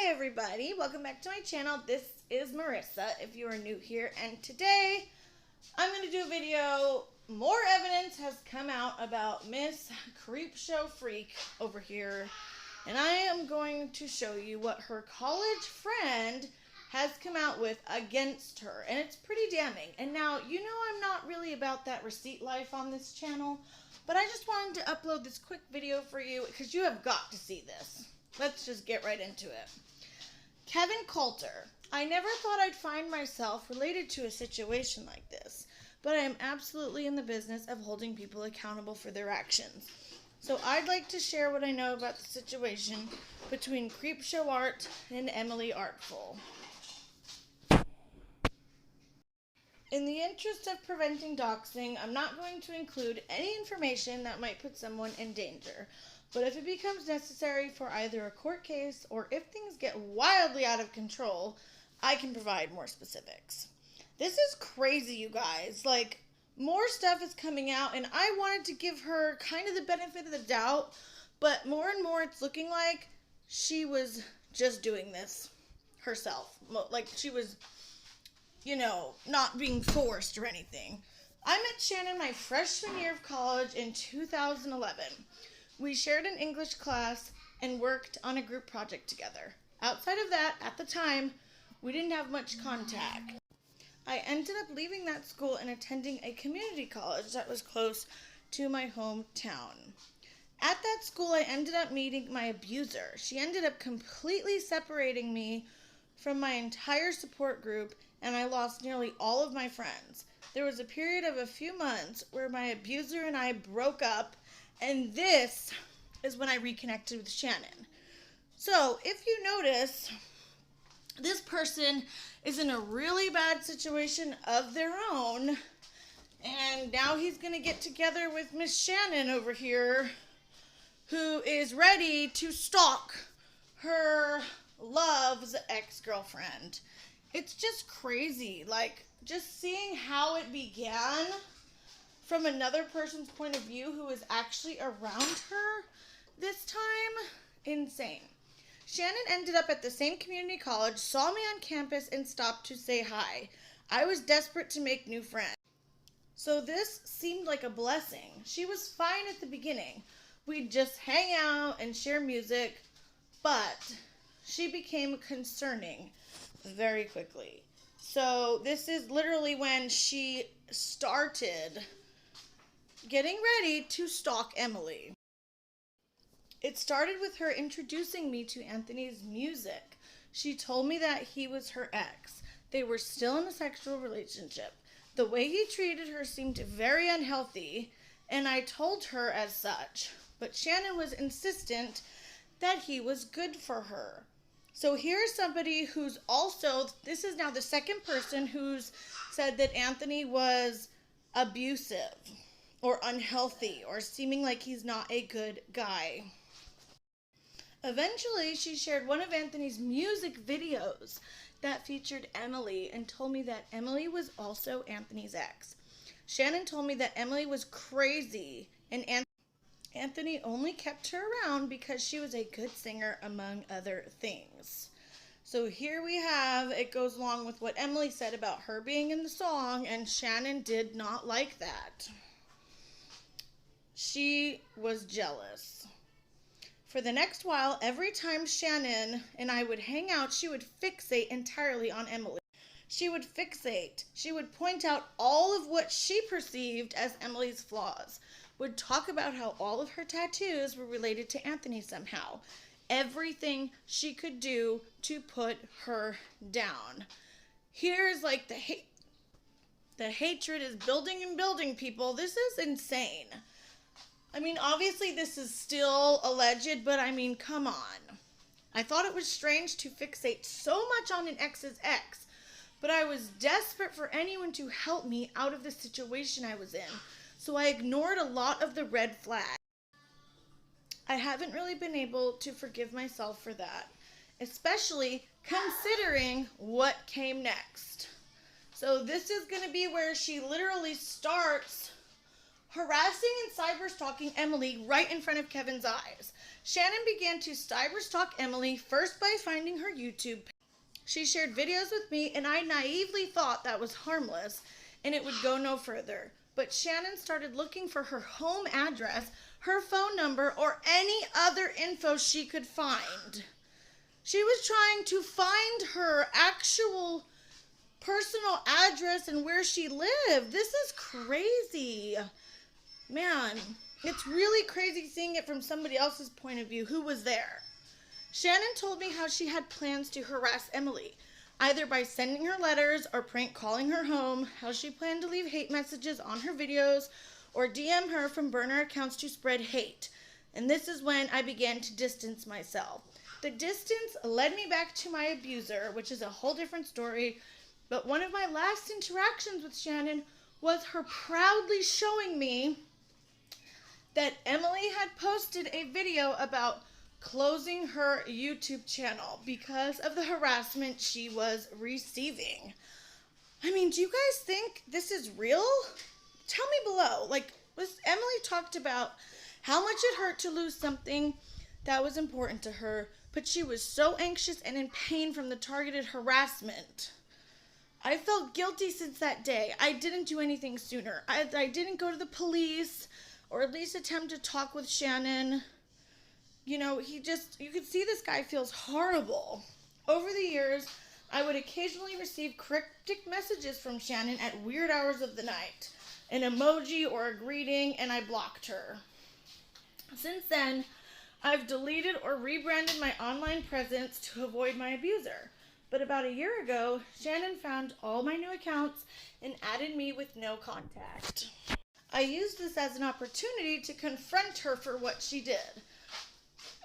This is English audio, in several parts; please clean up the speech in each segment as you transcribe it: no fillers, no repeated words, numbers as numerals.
Hey everybody, welcome back to my channel. This is Marissa if you are new here, and today I'm going to do a video. More evidence has come out about Miss Creepshow Freak over here, and I am going to show you what her college friend has come out with against her, and it's pretty damning. And now, you know I'm not really about that receipt life on this channel, but I just wanted to upload this quick video for you because you have got to see this. Let's just get right into it. Kevin Coulter. I never thought I'd find myself related to a situation like this, but I am absolutely in the business of holding people accountable for their actions. So I'd like to share what I know about the situation between Creepshow Art and Emily Artful. In the interest of preventing doxing, I'm not going to include any information that might put someone in danger. But if it becomes necessary for either a court case or if things get wildly out of control, I can provide more specifics. This is crazy, you guys. Like, more stuff is coming out, and I wanted to give her kind of the benefit of the doubt, but more and more it's looking like she was just doing this herself. Like, she was, not being forced or anything. I met Shannon my freshman year of college in 2011. We shared an English class and worked on a group project together. Outside of that, at the time, we didn't have much contact. I ended up leaving that school and attending a community college that was close to my hometown. At that school, I ended up meeting my abuser. She ended up completely separating me from my entire support group, and I lost nearly all of my friends. There was a period of a few months where my abuser and I broke up, and this is when I reconnected with Shannon. So, if you notice, this person is in a really bad situation of their own, and now he's going to get together with Miss Shannon over here, who is ready to stalk her love's ex-girlfriend. It's just crazy. Like, just seeing how it began from another person's point of view who is actually around her this time, insane. Shannon ended up at the same community college, saw me on campus, and stopped to say hi. I was desperate to make new friends. So this seemed like a blessing. She was fine at the beginning. We'd just hang out and share music, but she became concerning very quickly. So this is literally when she started getting ready to stalk Emily. It started with her introducing me to Anthony's music. She told me that he was her ex. They were still in a sexual relationship. The way he treated her seemed very unhealthy, and I told her as such. But Shannon was insistent that he was good for her. So here's somebody who's also, this is now the second person who's said that Anthony was abusive or unhealthy or seeming like he's not a good guy. Eventually, she shared one of Anthony's music videos that featured Emily and told me that Emily was also Anthony's ex. Shannon told me that Emily was crazy and Anthony only kept her around because she was a good singer, among other things. So here we have, it goes along with what Emily said about her being in the song, and Shannon did not like that. She was jealous. For the next while, every time Shannon and I would hang out, she would fixate entirely on Emily. She would fixate. She would point out all of what she perceived as Emily's flaws. Would talk about how all of her tattoos were related to Anthony somehow. Everything she could do to put her down. Here's like the hatred is building and building, people. This is insane. I mean, obviously this is still alleged, but I mean, come on. I thought it was strange to fixate so much on an ex's ex, but I was desperate for anyone to help me out of the situation I was in, so I ignored a lot of the red flags. I haven't really been able to forgive myself for that, especially considering what came next. So this is going to be where she literally starts harassing and cyber-stalking Emily right in front of Kevin's eyes. Shannon began to cyber-stalk Emily, first by finding her YouTube page. She shared videos with me, and I naively thought that was harmless, and it would go no further. But Shannon started looking for her home address, her phone number, or any other info she could find. She was trying to find her actual personal address and where she lived. This is crazy. Man, it's really crazy seeing it from somebody else's point of view who was there. Shannon told me how she had plans to harass Emily, either by sending her letters or prank calling her home, how she planned to leave hate messages on her videos or DM her from burner accounts to spread hate. And this is when I began to distance myself. The distance led me back to my abuser, which is a whole different story, but one of my last interactions with Shannon was her proudly showing me that Emily had posted a video about closing her YouTube channel because of the harassment she was receiving. I mean, do you guys think this is real? Tell me below. Emily talked about how much it hurt to lose something that was important to her, but she was so anxious and in pain from the targeted harassment. I felt guilty since that day. I didn't do anything sooner. I didn't go to the police or at least attempt to talk with Shannon. You know, you could see this guy feels horrible. Over the years, I would occasionally receive cryptic messages from Shannon at weird hours of the night, an emoji or a greeting, and I blocked her. Since then, I've deleted or rebranded my online presence to avoid my abuser. But about a year ago, Shannon found all my new accounts and added me with no contact. I used this as an opportunity to confront her for what she did.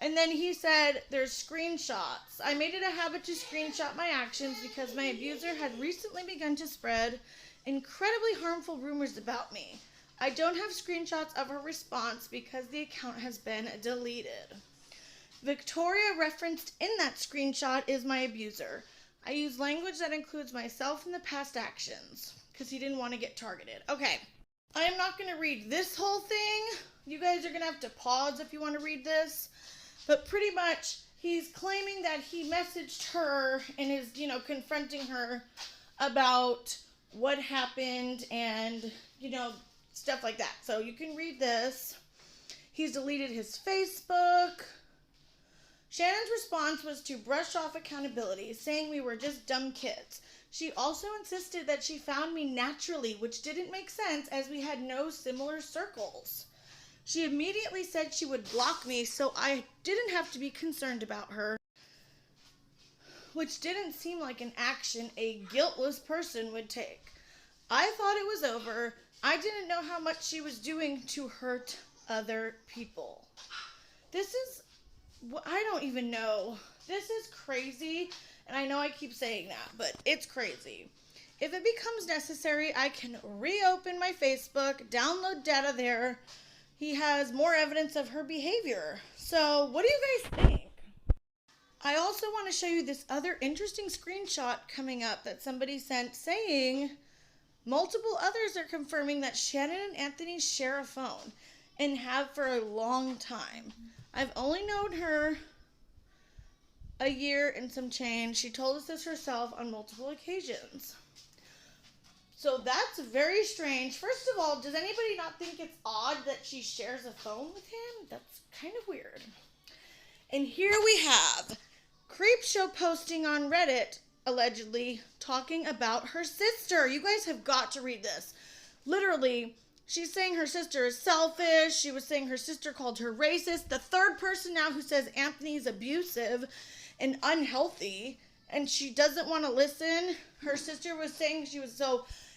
And then he said, there's screenshots. I made it a habit to screenshot my actions because my abuser had recently begun to spread incredibly harmful rumors about me. I don't have screenshots of her response because the account has been deleted. Victoria referenced in that screenshot is my abuser. I use language that includes myself in the past actions because he didn't want to get targeted. Okay, I am not going to read this whole thing. You guys are going to have to pause if you want to read this. But pretty much, he's claiming that he messaged her and is, confronting her about what happened and, stuff like that. So you can read this. He's deleted his Facebook. Shannon's response was to brush off accountability, saying we were just dumb kids. She also insisted that she found me naturally, which didn't make sense as we had no similar circles. She immediately said she would block me so I didn't have to be concerned about her, which didn't seem like an action a guiltless person would take. I thought it was over. I didn't know how much she was doing to hurt other people. I don't even know. This is crazy, and I know I keep saying that, but it's crazy. If it becomes necessary, I can reopen my Facebook, download data there. He has more evidence of her behavior. So, what do you guys think? I also want to show you this other interesting screenshot coming up that somebody sent saying multiple others are confirming that Shannon and Anthony share a phone and have for a long time. I've only known her a year and some change. She told us this herself on multiple occasions. So that's very strange. First of all, does anybody not think it's odd that she shares a phone with him? That's kind of weird. And here we have Creepshow posting on Reddit, allegedly talking about her sister. You guys have got to read this. Literally, she's saying her sister is selfish. She was saying her sister called her racist. The third person now who says Anthony is abusive and unhealthy, and she doesn't want to listen. Her sister was saying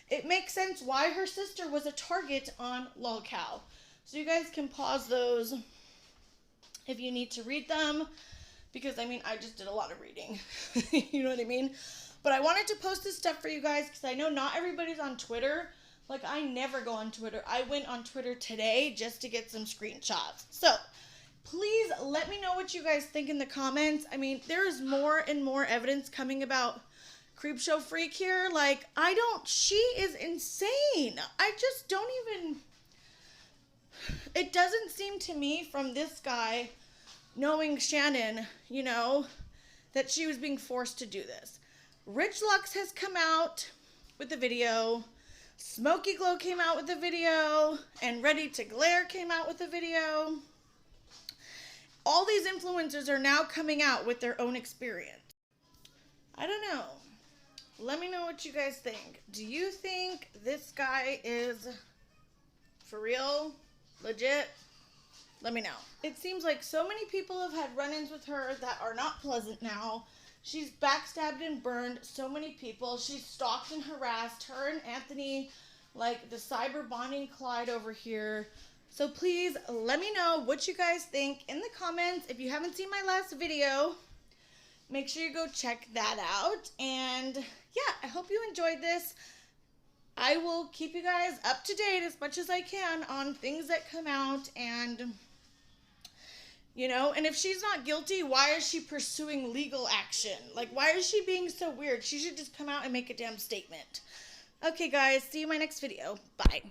it makes sense why her sister was a target on LolCow. So you guys can pause those if you need to read them, because I just did a lot of reading. You know what I mean? But I wanted to post this stuff for you guys because I know not everybody's on Twitter. I never go on Twitter. I went on Twitter today just to get some screenshots. So, please let me know what you guys think in the comments. There is more and more evidence coming about Creepshow Freak here. She is insane. I just don't even, It doesn't seem to me from this guy knowing Shannon, that she was being forced to do this. Rich Lux has come out with the video. Smoky Glow came out with the video. And Ready to Glare came out with the video. All these influencers are now coming out with their own experience. I don't know. Let me know what you guys think. Do you think this guy is for real? Legit? Let me know. It seems like so many people have had run-ins with her that are not pleasant now. She's backstabbed and burned so many people. She's stalked and harassed her and Anthony, like the cyber Bonnie and Clyde over here. So please let me know what you guys think in the comments. If you haven't seen my last video, make sure you go check that out. And yeah, I hope you enjoyed this. I will keep you guys up to date as much as I can on things that come out. And and if she's not guilty, why is she pursuing legal action? Like, why is she being so weird? She should just come out and make a damn statement. Okay, guys, see you in my next video. Bye.